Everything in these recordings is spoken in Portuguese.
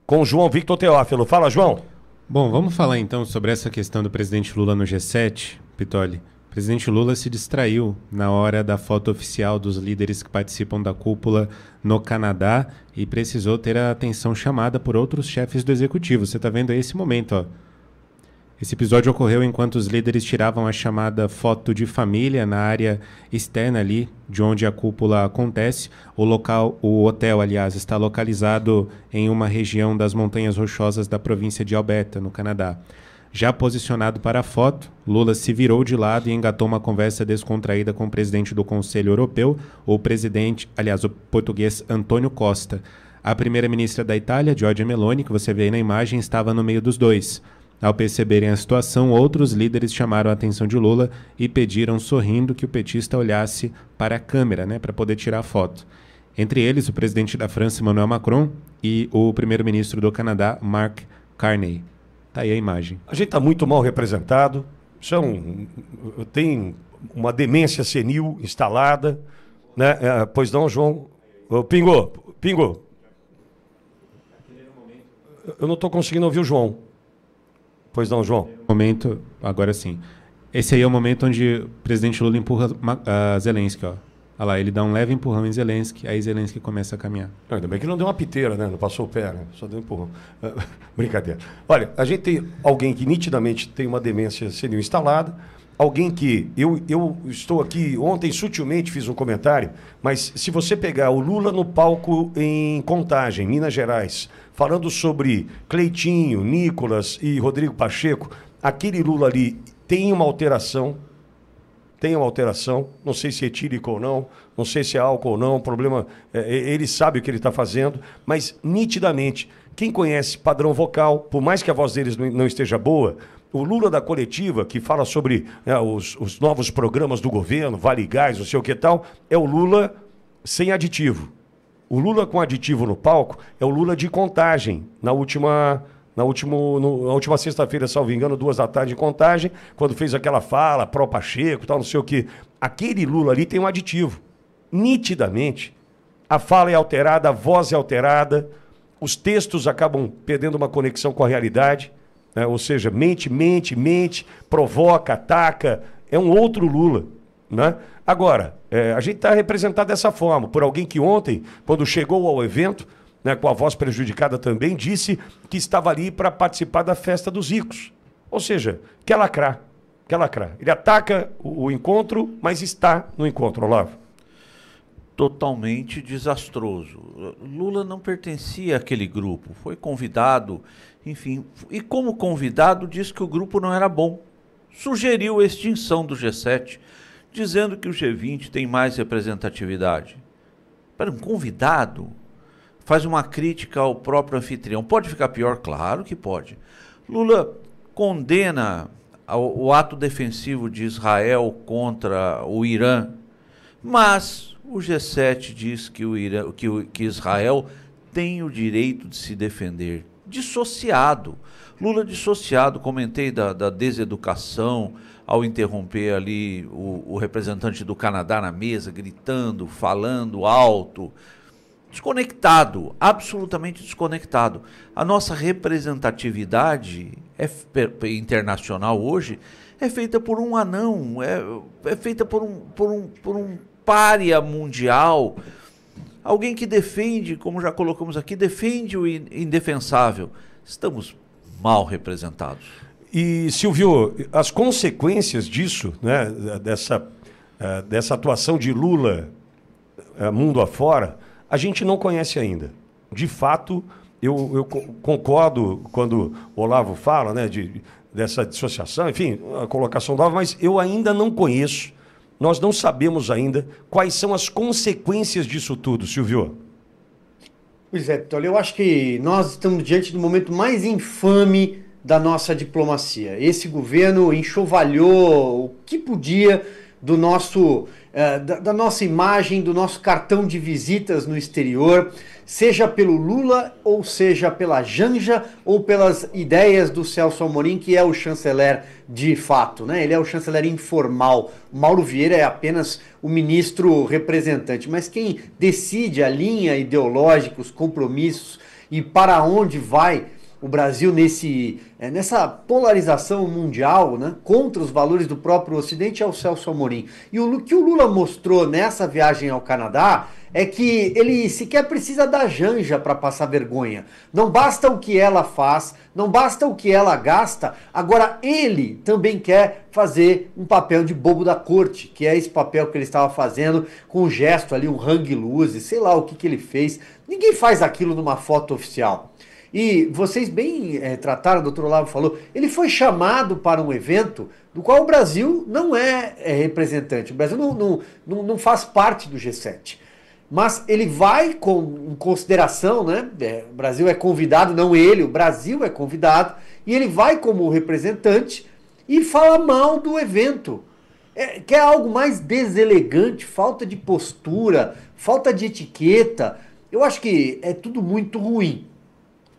com o João Victor Teófilo. Fala, João. Bom, vamos falar então sobre essa questão do presidente Lula no G7, Pitoli. O presidente Lula se distraiu na hora da foto oficial dos líderes que participam da cúpula no Canadá e precisou ter a atenção chamada por outros chefes do executivo. Você está vendo aí esse momento, ó. Esse episódio ocorreu enquanto os líderes tiravam a chamada foto de família na área externa ali, de onde a cúpula acontece. O hotel, aliás, está localizado em uma região das Montanhas Rochosas da província de Alberta, no Canadá. Já posicionado para a foto, Lula se virou de lado e engatou uma conversa descontraída com o presidente do Conselho Europeu, o português Antônio Costa. A primeira-ministra da Itália, Giorgia Meloni, que você vê aí na imagem, estava no meio dos dois. Ao perceberem a situação, outros líderes chamaram a atenção de Lula e pediram, sorrindo, que o petista olhasse para a câmera, para poder tirar a foto. Entre eles, o presidente da França, Emmanuel Macron, e o primeiro-ministro do Mark Carney. Tá aí a imagem. A gente está muito mal representado. Tem uma demência senil instalada, né? Pois não, João? Pingo. Eu não estou conseguindo ouvir o João. Pois não, João? Momento, agora sim. Esse aí é o momento onde o presidente Lula empurra Zelensky, ó. Olha lá, ele dá um leve empurrão em Zelensky, aí Zelensky começa a caminhar. Ainda bem que não deu uma piteira, né? Não passou o pé, né? Só deu um empurrão. Brincadeira. Olha, a gente tem alguém que nitidamente tem uma demência senil instalada, alguém que... Eu estou aqui, ontem sutilmente fiz um comentário, mas se você pegar o Lula no palco em Contagem, Minas Gerais, falando sobre Cleitinho, Nicolas e Rodrigo Pacheco, aquele Lula ali tem uma alteração, não sei se é etílico ou não sei se é álcool ou não, o problema, ele sabe o que ele está fazendo, mas nitidamente, quem conhece padrão vocal, por mais que a voz deles não esteja boa, o Lula da coletiva, que fala sobre os novos programas do governo, Vale Gás, não sei o que tal, é o Lula sem aditivo. O Lula com aditivo no palco é o Lula de Contagem, na última sexta-feira, salvo engano, 14h em Contagem, quando fez aquela fala pró-Pacheco, tal, não sei o quê. Aquele Lula ali tem um aditivo. Nitidamente, a fala é alterada, a voz é alterada, os textos acabam perdendo uma conexão com a realidade, né? Ou seja, mente, provoca, ataca, é um outro Lula, né? Agora, a gente está representado dessa forma, por alguém que ontem, quando chegou ao evento, né, com a voz prejudicada também, disse que estava ali para participar da festa dos ricos. Ou seja, quer lacrar. Ele ataca o encontro, mas está no encontro, Olavo. Totalmente desastroso. Lula não pertencia àquele grupo, foi convidado, enfim, e como convidado disse que o grupo não era bom. Sugeriu a extinção do G7, dizendo que o G20 tem mais representatividade. Para um convidado, faz uma crítica ao próprio anfitrião. Pode ficar pior? Claro que pode. Lula condena o ato defensivo de Israel contra o Irã, mas o G7 diz que Israel tem o direito de se defender. Dissociado. Lula dissociado, comentei da deseducação, ao interromper ali o representante do Canadá na mesa, gritando, falando alto. Desconectado, absolutamente desconectado. A nossa representatividade internacional hoje é feita por um anão, é feita por um pária mundial, alguém que defende, como já colocamos aqui, defende o indefensável. Estamos mal representados. E, Silvio, as consequências disso, né, dessa atuação de Lula mundo afora, a gente não conhece ainda. De fato, eu concordo quando o Olavo fala, né, dessa dissociação, enfim, a colocação do Olavo, mas eu ainda não conheço, nós não sabemos ainda quais são as consequências disso tudo, Silvio. Pois é, Pitoli, eu acho que nós estamos diante do momento mais infame da nossa diplomacia. Esse governo enxovalhou o que podia do nosso, da nossa imagem, do nosso cartão de visitas no exterior, seja pelo Lula, ou seja pela Janja, ou pelas ideias do Celso Amorim, que é o chanceler de fato, né? Ele é o chanceler informal. O Mauro Vieira é apenas o ministro representante. Mas quem decide a linha ideológica, os compromissos e para onde vai o Brasil nessa polarização mundial, né, contra os valores do próprio Ocidente, é o Celso Amorim. E o que o Lula mostrou nessa viagem ao Canadá é que ele sequer precisa da Janja para passar vergonha. Não basta o que ela faz, não basta o que ela gasta, agora ele também quer fazer um papel de bobo da corte, que é esse papel que ele estava fazendo com um gesto ali, um hang loose, sei lá o que ele fez. Ninguém faz aquilo numa foto oficial. E vocês bem trataram, o doutor Olavo falou, ele foi chamado para um evento do qual o Brasil não é representante, o Brasil não faz parte do G7. Mas ele vai em consideração, né? O Brasil é convidado, não ele, o Brasil é convidado, e ele vai como representante e fala mal do evento. Que é algo mais deselegante, falta de postura, falta de etiqueta. Eu acho que é tudo muito ruim.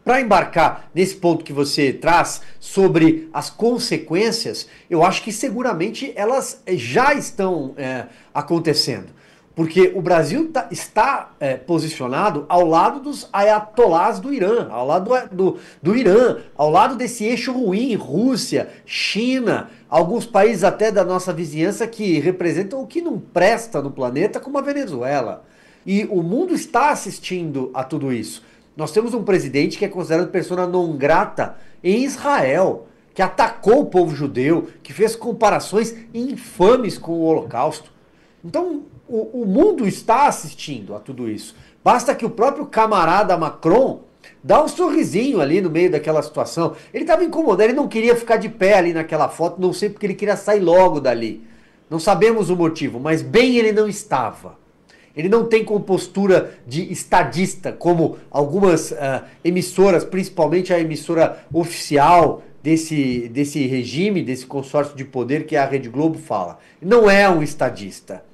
Para embarcar nesse ponto que você traz sobre as consequências, eu acho que seguramente elas já estão acontecendo. Porque o Brasil está posicionado ao lado dos ayatolás do Irã, ao lado do Irã, ao lado desse eixo ruim, Rússia, China, alguns países até da nossa vizinhança que representam o que não presta no planeta, como a Venezuela. E o mundo está assistindo a tudo isso. Nós temos um presidente que é considerado persona non grata em Israel, que atacou o povo judeu, que fez comparações infames com o Holocausto. Então, o mundo está assistindo a tudo isso. Basta que o próprio camarada Macron dá um sorrisinho ali no meio daquela situação. Ele estava incomodado, ele não queria ficar de pé ali naquela foto, não sei porque ele queria sair logo dali. Não sabemos o motivo, mas bem ele não estava. Ele não tem compostura de estadista, como algumas emissoras, principalmente a emissora oficial desse regime, desse consórcio de poder que é a Rede Globo fala. Não é um estadista.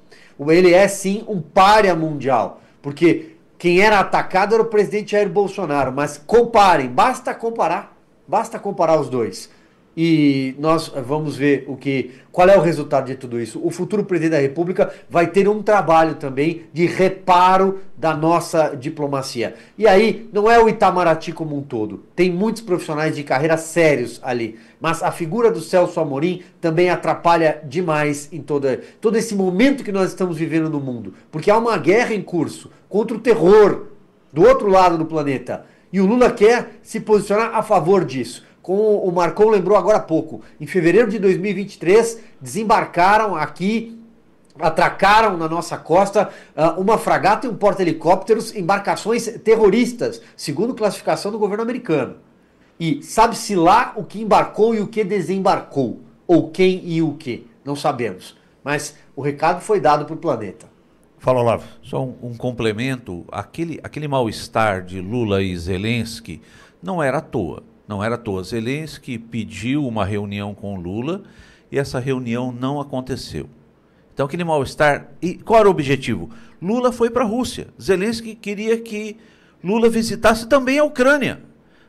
Ele é sim um pária mundial, porque quem era atacado era o presidente Jair Bolsonaro, mas comparem, basta comparar os dois. E nós vamos ver qual é o resultado de tudo isso. O futuro presidente da República vai ter um trabalho também de reparo da nossa diplomacia. E aí, não é o Itamaraty como um todo. Tem muitos profissionais de carreira sérios ali. Mas a figura do Celso Amorim também atrapalha demais em todo esse momento que nós estamos vivendo no mundo. Porque há uma guerra em curso contra o terror do outro lado do planeta. E o Lula quer se posicionar a favor disso. Como o Marcon lembrou agora há pouco, em fevereiro de 2023, desembarcaram aqui, atracaram na nossa costa uma fragata e um porta-helicópteros, embarcações terroristas, segundo classificação do governo americano. E sabe-se lá o que embarcou e o que desembarcou, ou quem e o que, não sabemos. Mas o recado foi dado para o planeta. Fala, Olavo. Só um complemento, aquele mal-estar de Lula e Zelensky não era à toa. Não era à toa. Zelensky pediu uma reunião com Lula e essa reunião não aconteceu. Então aquele mal-estar... E qual era o objetivo? Lula foi para a Rússia. Zelensky queria que Lula visitasse também a Ucrânia.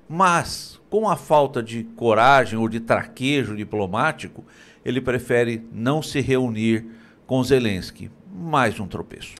Mas, com a falta de coragem ou de traquejo diplomático, ele prefere não se reunir com Zelensky. Mais um tropeço.